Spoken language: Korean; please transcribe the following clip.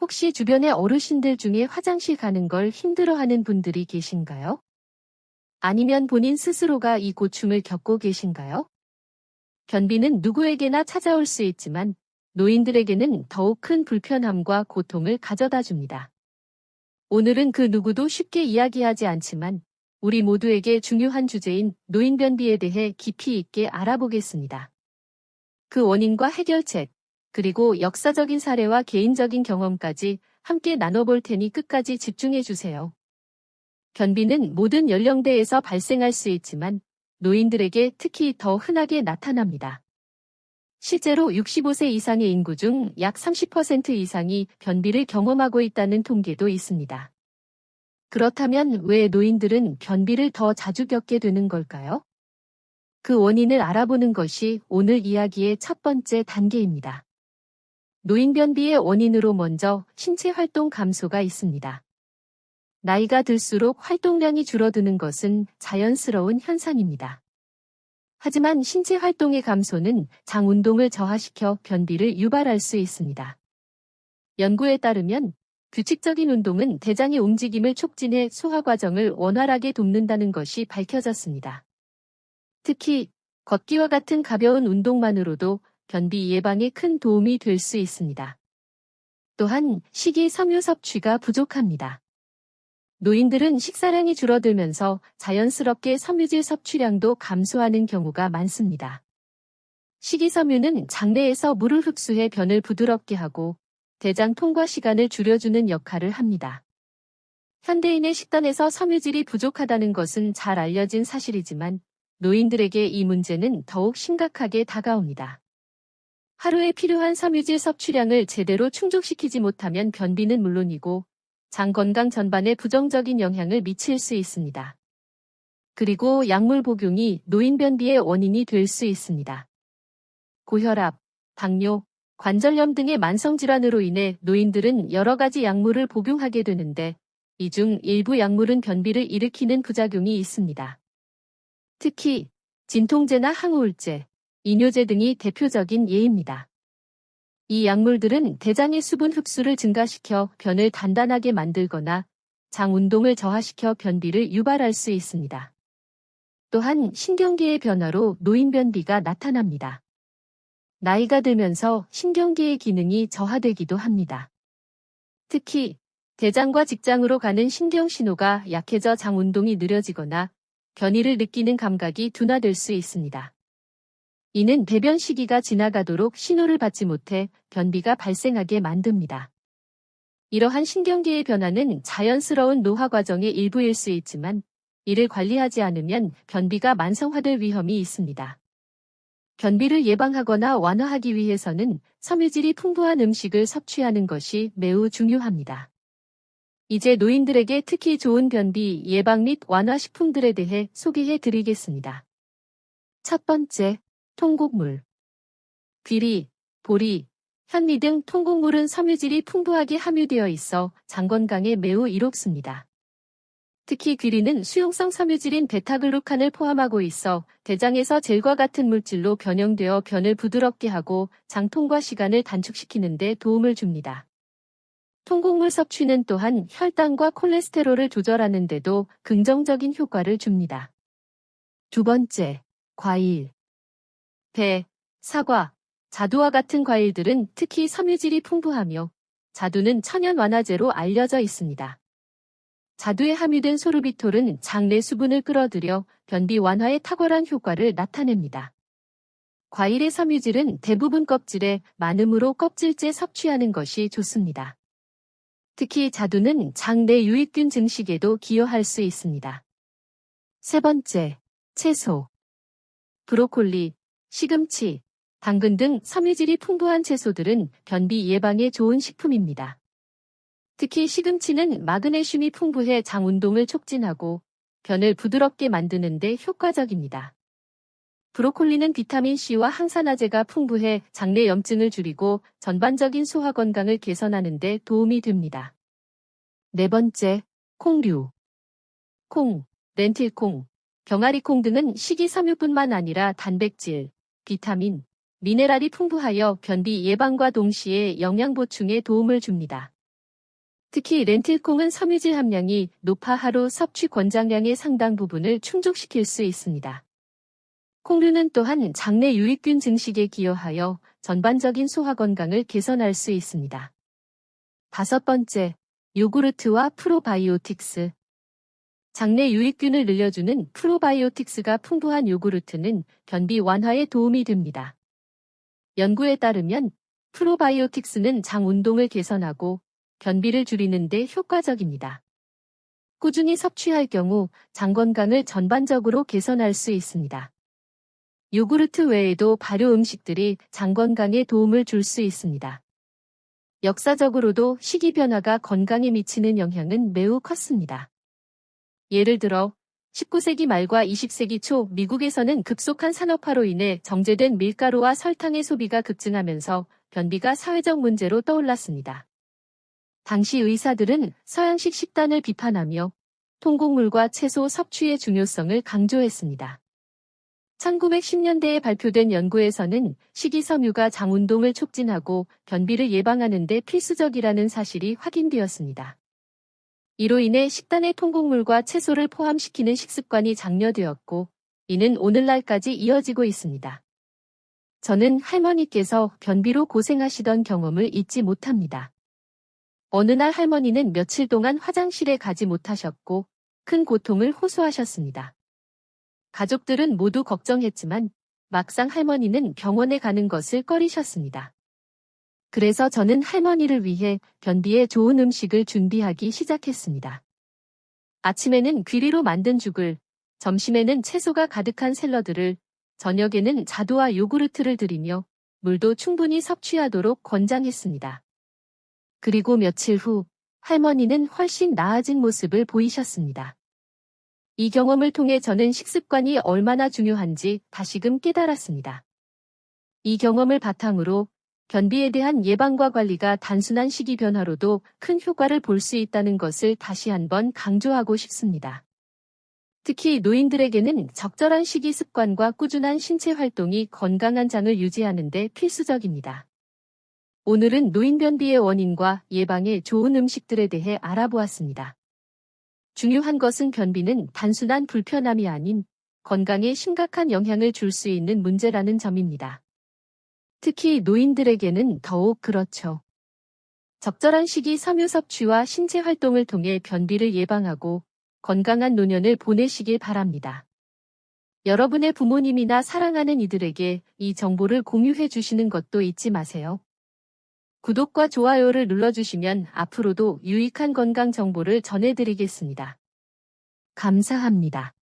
혹시 주변의 어르신들 중에 화장실 가는 걸 힘들어하는 분들이 계신가요? 아니면 본인 스스로가 이 고충을 겪고 계신가요? 변비는 누구에게나 찾아올 수 있지만 노인들에게는 더욱 큰 불편함과 고통을 가져다 줍니다. 오늘은 그 누구도 쉽게 이야기하지 않지만 우리 모두에게 중요한 주제인 노인변비에 대해 깊이 있게 알아보겠습니다. 그 원인과 해결책, 그리고 역사적인 사례와 개인적인 경험까지 함께 나눠볼 테니 끝까지 집중해 주세요. 변비는 모든 연령대에서 발생할 수 있지만 노인들에게 특히 더 흔하게 나타납니다. 실제로 65세 이상의 인구 중 약 30% 이상이 변비를 경험하고 있다는 통계도 있습니다. 그렇다면 왜 노인들은 변비를 더 자주 겪게 되는 걸까요? 그 원인을 알아보는 것이 오늘 이야기의 첫 번째 단계입니다. 노인변비의 원인으로 먼저 신체 활동 감소가 있습니다. 나이가 들수록 활동량이 줄어드는 것은 자연스러운 현상입니다. 하지만 신체 활동의 감소는 장 운동을 저하시켜 변비를 유발할 수 있습니다. 연구에 따르면 규칙적인 운동은 대장의 움직임을 촉진해 소화 과정을 원활하게 돕는다는 것이 밝혀졌습니다. 특히 걷기와 같은 가벼운 운동만으로도 변비 예방에 큰 도움이 될 수 있습니다. 또한 식이섬유 섭취가 부족합니다. 노인들은 식사량이 줄어들면서 자연스럽게 섬유질 섭취량도 감소하는 경우가 많습니다. 식이섬유는 장내에서 물을 흡수해 변을 부드럽게 하고 대장 통과 시간을 줄여주는 역할을 합니다. 현대인의 식단에서 섬유질이 부족하다는 것은 잘 알려진 사실이지만 노인들에게 이 문제는 더욱 심각하게 다가옵니다. 하루에 필요한 섬유질 섭취량을 제대로 충족시키지 못하면 변비는 물론이고 장 건강 전반에 부정적인 영향을 미칠 수 있습니다. 그리고 약물 복용이 노인변비의 원인이 될 수 있습니다. 고혈압, 당뇨, 관절염 등의 만성질환으로 인해 노인들은 여러 가지 약물을 복용하게 되는데 이 중 일부 약물은 변비를 일으키는 부작용이 있습니다. 특히 진통제나 항우울제, 이뇨제 등이 대표적인 예입니다. 이 약물들은 대장의 수분 흡수를 증가시켜 변을 단단하게 만들거나 장 운동을 저하시켜 변비를 유발할 수 있습니다. 또한 신경계의 변화로 노인변비가 나타납니다. 나이가 들면서 신경계의 기능이 저하되기도 합니다. 특히 대장과 직장으로 가는 신경신호가 약해져 장 운동이 느려지거나 변이를 느끼는 감각이 둔화될 수 있습니다. 이는 배변 시기가 지나가도록 신호를 받지 못해 변비가 발생하게 만듭니다. 이러한 신경계의 변화는 자연스러운 노화 과정의 일부일 수 있지만 이를 관리하지 않으면 변비가 만성화될 위험이 있습니다. 변비를 예방하거나 완화하기 위해서는 섬유질이 풍부한 음식을 섭취하는 것이 매우 중요합니다. 이제 노인들에게 특히 좋은 변비 예방 및 완화 식품들에 대해 소개해 드리겠습니다. 첫 번째, 통곡물. 귀리, 보리, 현미 등 통곡물은 섬유질이 풍부하게 함유되어 있어 장 건강에 매우 이롭습니다. 특히 귀리는 수용성 섬유질인 베타글루칸을 포함하고 있어 대장에서 젤과 같은 물질로 변형되어 변을 부드럽게 하고 장 통과 시간을 단축시키는 데 도움을 줍니다. 통곡물 섭취는 또한 혈당과 콜레스테롤을 조절하는 데도 긍정적인 효과를 줍니다. 두 번째, 과일. 배, 사과, 자두와 같은 과일들은 특히 섬유질이 풍부하며 자두는 천연 완화제로 알려져 있습니다. 자두에 함유된 소르비톨은 장내 수분을 끌어들여 변비 완화에 탁월한 효과를 나타냅니다. 과일의 섬유질은 대부분 껍질에 많으므로 껍질째 섭취하는 것이 좋습니다. 특히 자두는 장내 유익균 증식에도 기여할 수 있습니다. 세 번째, 채소. 브로콜리, 시금치, 당근 등 섬유질이 풍부한 채소들은 변비 예방에 좋은 식품입니다. 특히 시금치는 마그네슘이 풍부해 장 운동을 촉진하고 변을 부드럽게 만드는 데 효과적입니다. 브로콜리는 비타민C와 항산화제가 풍부해 장내 염증을 줄이고 전반적인 소화 건강을 개선하는 데 도움이 됩니다. 네 번째, 콩류. 콩, 렌틸콩, 병아리콩 등은 식이섬유뿐만 아니라 단백질, 비타민, 미네랄이 풍부하여 변비 예방과 동시에 영양 보충에 도움을 줍니다. 특히 렌틸콩은 섬유질 함량이 높아 하루 섭취 권장량의 상당 부분을 충족시킬 수 있습니다. 콩류는 또한 장내 유익균 증식에 기여하여 전반적인 소화 건강을 개선할 수 있습니다. 5번째, 요구르트와 프로바이오틱스. 장내 유익균을 늘려주는 프로바이오틱스가 풍부한 요구르트는 변비 완화에 도움이 됩니다. 연구에 따르면 프로바이오틱스는 장 운동을 개선하고 변비를 줄이는 데 효과적입니다. 꾸준히 섭취할 경우 장 건강을 전반적으로 개선할 수 있습니다. 요구르트 외에도 발효 음식들이 장 건강에 도움을 줄 수 있습니다. 역사적으로도 식이 변화가 건강에 미치는 영향은 매우 컸습니다. 예를 들어 19세기 말과 20세기 초 미국에서는 급속한 산업화로 인해 정제된 밀가루와 설탕의 소비가 급증하면서 변비가 사회적 문제로 떠올랐습니다. 당시 의사들은 서양식 식단을 비판하며 통곡물과 채소 섭취의 중요성을 강조했습니다. 1910년대에 발표된 연구에서는 식이섬유가 장 운동을 촉진하고 변비를 예방하는 데 필수적이라는 사실이 확인되었습니다. 이로 인해 식단에 통곡물과 채소를 포함시키는 식습관이 장려되었고, 이는 오늘날까지 이어지고 있습니다. 저는 할머니께서 변비로 고생하시던 경험을 잊지 못합니다. 어느 날 할머니는 며칠 동안 화장실에 가지 못하셨고, 큰 고통을 호소하셨습니다. 가족들은 모두 걱정했지만 막상 할머니는 병원에 가는 것을 꺼리셨습니다. 그래서 저는 할머니를 위해 변비에 좋은 음식을 준비하기 시작했습니다. 아침에는 귀리로 만든 죽을, 점심에는 채소가 가득한 샐러드를, 저녁에는 자두와 요구르트를 드리며 물도 충분히 섭취하도록 권장했습니다. 그리고 며칠 후 할머니는 훨씬 나아진 모습을 보이셨습니다. 이 경험을 통해 저는 식습관이 얼마나 중요한지 다시금 깨달았습니다. 이 경험을 바탕으로 변비에 대한 예방과 관리가 단순한 식이 변화로도 큰 효과를 볼 수 있다는 것을 다시 한번 강조하고 싶습니다. 특히 노인들에게는 적절한 식이 습관과 꾸준한 신체 활동이 건강한 장을 유지하는 데 필수적입니다. 오늘은 노인 변비의 원인과 예방에 좋은 음식들에 대해 알아보았습니다. 중요한 것은 변비는 단순한 불편함이 아닌 건강에 심각한 영향을 줄 수 있는 문제라는 점입니다. 특히 노인들에게는 더욱 그렇죠. 적절한 식이 섬유 섭취와 신체 활동을 통해 변비를 예방하고 건강한 노년을 보내시길 바랍니다. 여러분의 부모님이나 사랑하는 이들에게 이 정보를 공유해 주시는 것도 잊지 마세요. 구독과 좋아요를 눌러주시면 앞으로도 유익한 건강 정보를 전해드리겠습니다. 감사합니다.